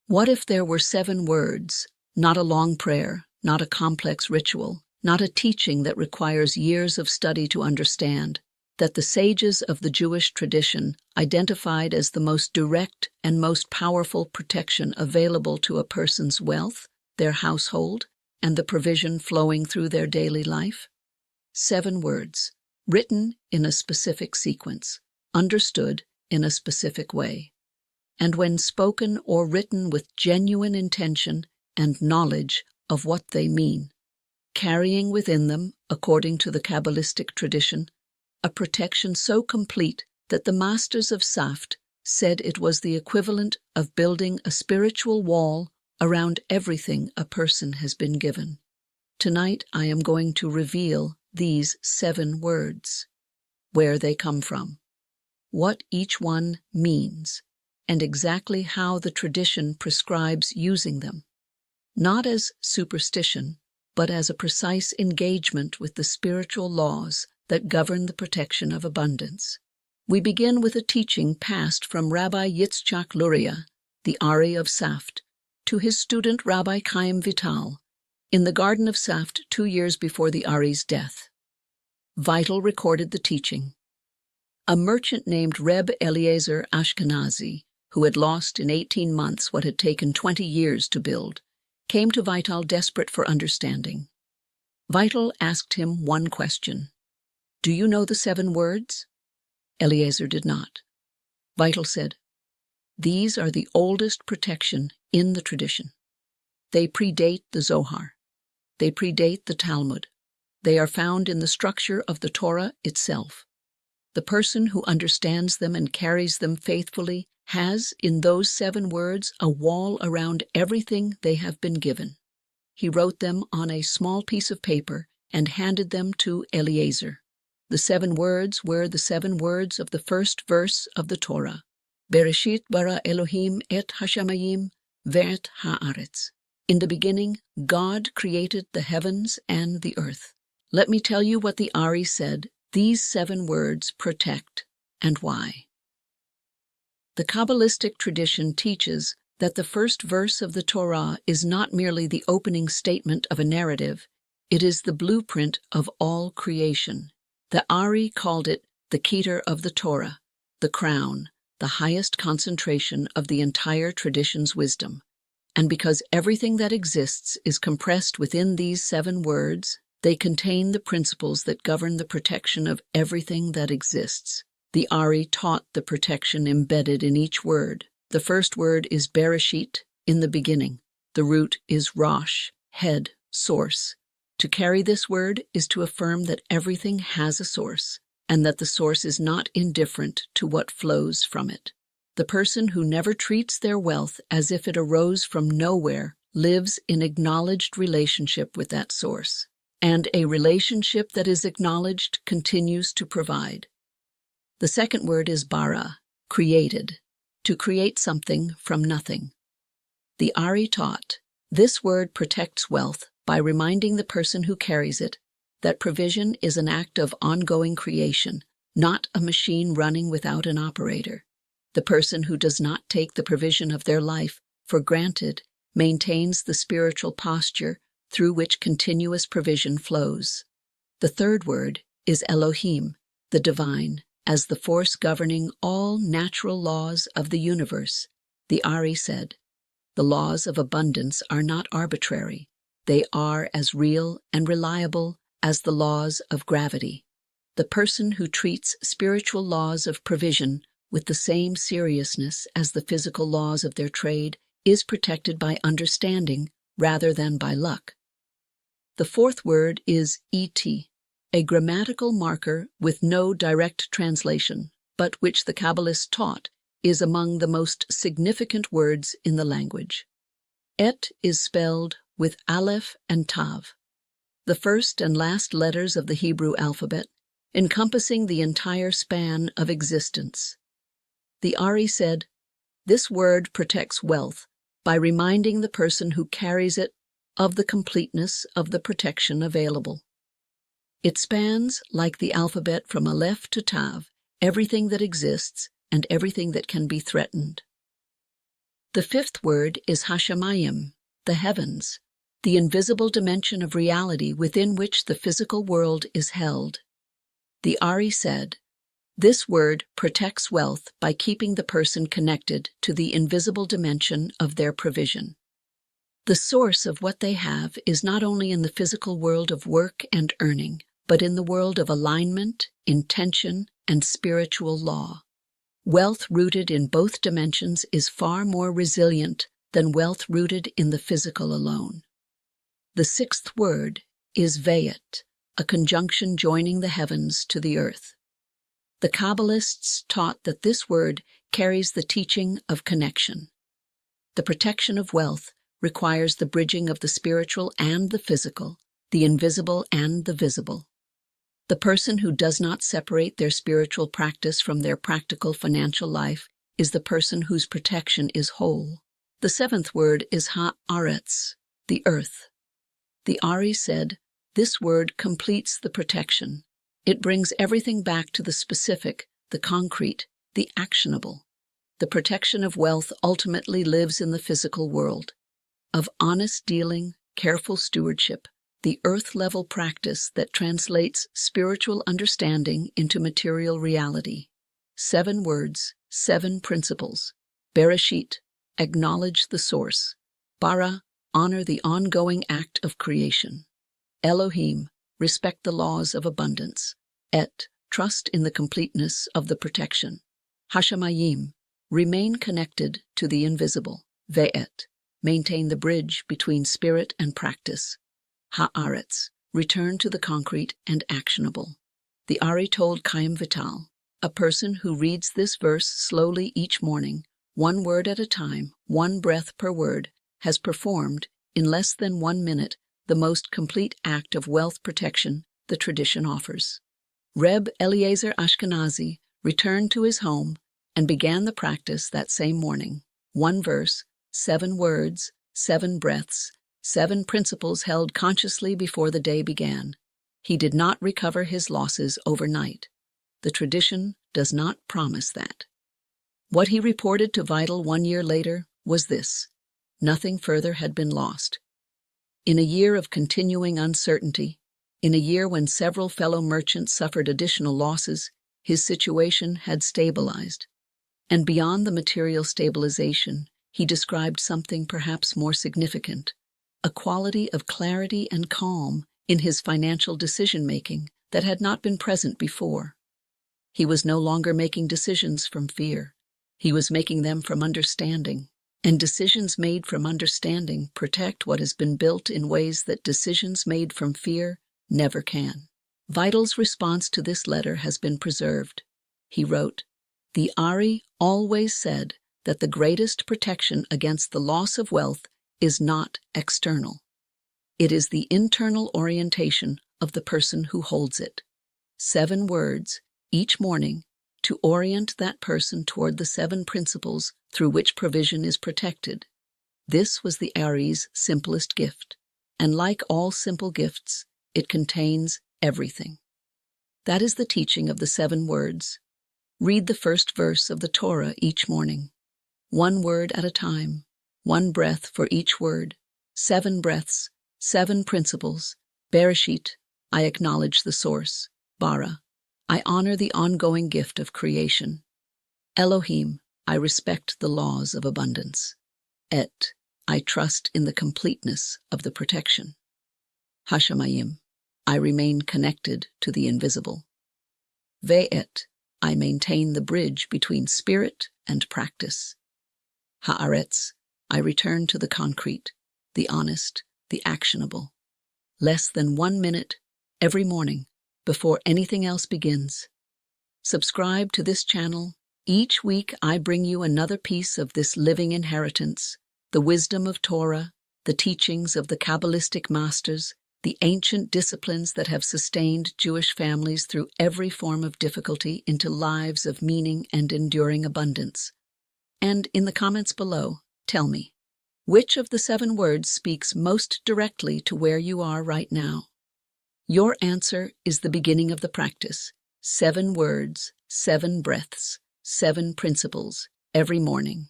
What if there were 7 words, not a long prayer, not a complex ritual, not a teaching that requires years of study to understand, that the sages of the Jewish tradition identified as the most direct and most powerful protection available to a person's wealth, their household, and the provision flowing through their daily life? 7 words, written in a specific sequence, understood in a specific way, and when spoken or written with genuine intention and knowledge of what they mean, carrying within them, according to the Kabbalistic tradition, a protection so complete that the masters of Safed said it was the equivalent of building a spiritual wall around everything a person has been given. Tonight I am going to reveal these 7 words, where they come from, what each one means, and exactly how the tradition prescribes using them, not as superstition, but as a precise engagement with the spiritual laws that govern the protection of abundance. We begin with a teaching passed from Rabbi Yitzchak Luria, the Ari of Safed, to his student Rabbi Chaim Vital, in the Garden of Safed 2 years before the Ari's death. Vital recorded the teaching. A merchant named Reb Eliezer Ashkenazi, who had lost in 18 months what had taken 20 years to build, came to Vital desperate for understanding. Vital asked him one question. "Do you know the 7 words?" Eliezer did not. Vital said, "These are the oldest protection in the tradition. They predate the Zohar. They predate the Talmud. They are found in the structure of the Torah itself. The person who understands them and carries them faithfully has, in those 7 words, a wall around everything they have been given." He wrote them on a small piece of paper and handed them to Eliezer. The 7 words were the 7 words of the first verse of the Torah. Bereshit bara Elohim et hashamayim ve'et haaretz. In the beginning, God created the heavens and the earth. Let me tell you what the Ari said these 7 words protect and why. The Kabbalistic tradition teaches that the first verse of the Torah is not merely the opening statement of a narrative, it is the blueprint of all creation. The Ari called it the Keter of the Torah, the crown, the highest concentration of the entire tradition's wisdom. And because everything that exists is compressed within these 7 words, they contain the principles that govern the protection of everything that exists. The Ari taught the protection embedded in each word. The first word is Bereshit, in the beginning. The root is Rosh, head, source. To carry this word is to affirm that everything has a source, and that the source is not indifferent to what flows from it. The person who never treats their wealth as if it arose from nowhere lives in acknowledged relationship with that source, and a relationship that is acknowledged continues to provide. The second word is bara, created, to create something from nothing. The Ari taught, this word protects wealth by reminding the person who carries it that provision is an act of ongoing creation, not a machine running without an operator. The person who does not take the provision of their life for granted maintains the spiritual posture through which continuous provision flows. The third word is Elohim, the divine, as the force governing all natural laws of the universe. The Ari said, the laws of abundance are not arbitrary. They are as real and reliable as the laws of gravity. The person who treats spiritual laws of provision with the same seriousness as the physical laws of their trade is protected by understanding rather than by luck. The fourth word is et, a grammatical marker with no direct translation, but which the Kabbalists taught is among the most significant words in the language. Et is spelled with Aleph and Tav, the first and last letters of the Hebrew alphabet, encompassing the entire span of existence. The Ari said, this word protects wealth by reminding the person who carries it of the completeness of the protection available. It spans, like the alphabet from Aleph to Tav, everything that exists and everything that can be threatened. The fifth word is Hashemayim, the heavens, the invisible dimension of reality within which the physical world is held. The Ari said, "This word protects wealth by keeping the person connected to the invisible dimension of their provision. The source of what they have is not only in the physical world of work and earning, but in the world of alignment, intention, and spiritual law. Wealth rooted in both dimensions is far more resilient than wealth rooted in the physical alone." The sixth word is Vayet, a conjunction joining the heavens to the earth. The Kabbalists taught that this word carries the teaching of connection. The protection of wealth requires the bridging of the spiritual and the physical, the invisible and the visible. The person who does not separate their spiritual practice from their practical financial life is the person whose protection is whole. The seventh word is Haaretz, the earth. The Ari said, "This word completes the protection. It brings everything back to the specific, the concrete, the actionable. The protection of wealth ultimately lives in the physical world. Of honest dealing, careful stewardship, the earth-level practice that translates spiritual understanding into material reality. 7 words, 7 principles. Bereshit, acknowledge the source. Bara, honor the ongoing act of creation. Elohim, respect the laws of abundance. Et, trust in the completeness of the protection. Hashemayim, remain connected to the invisible. Ve'et, maintain the bridge between spirit and practice. Haaretz, return to the concrete and actionable." The Ari told Chaim Vital, "A person who reads this verse slowly each morning, 1 word at a time, 1 breath per word, has performed, in less than 1 minute, the most complete act of wealth protection the tradition offers." Reb Eliezer Ashkenazi returned to his home and began the practice that same morning. 1 verse, 7 words, 7 breaths, 7 principles held consciously before the day began. He did not recover his losses overnight. The tradition does not promise that. What he reported to Vital 1 year later was this: nothing further had been lost. In a year of continuing uncertainty, in a year when several fellow merchants suffered additional losses, his situation had stabilized. And beyond the material stabilization, he described something perhaps more significant: a quality of clarity and calm in his financial decision-making that had not been present before. He was no longer making decisions from fear. He was making them from understanding. And decisions made from understanding protect what has been built in ways that decisions made from fear never can. Vital's response to this letter has been preserved. He wrote, "The Ari always said that the greatest protection against the loss of wealth is not external. It is the internal orientation of the person who holds it. 7 words, each morning, to orient that person toward the 7 principles through which provision is protected." This was the Ari's simplest gift, and like all simple gifts, it contains everything. That is the teaching of the 7 words. Read the first verse of the Torah each morning. 1 word at a time, 1 breath for each word, 7 breaths, 7 principles. Bereshit, I acknowledge the source. Bara, I honor the ongoing gift of creation. Elohim, I respect the laws of abundance. Et, I trust in the completeness of the protection. Hashemayim, I remain connected to the invisible. Ve'et, I maintain the bridge between spirit and practice. Haaretz, I return to the concrete, the honest, the actionable. Less than 1 minute every morning before anything else begins. Subscribe to this channel. Each week I bring you another piece of this living inheritance, the wisdom of Torah, the teachings of the Kabbalistic masters, the ancient disciplines that have sustained Jewish families through every form of difficulty into lives of meaning and enduring abundance. And in the comments below, tell me, which of the 7 words speaks most directly to where you are right now? Your answer is the beginning of the practice. 7 words, 7 breaths, 7 principles, every morning.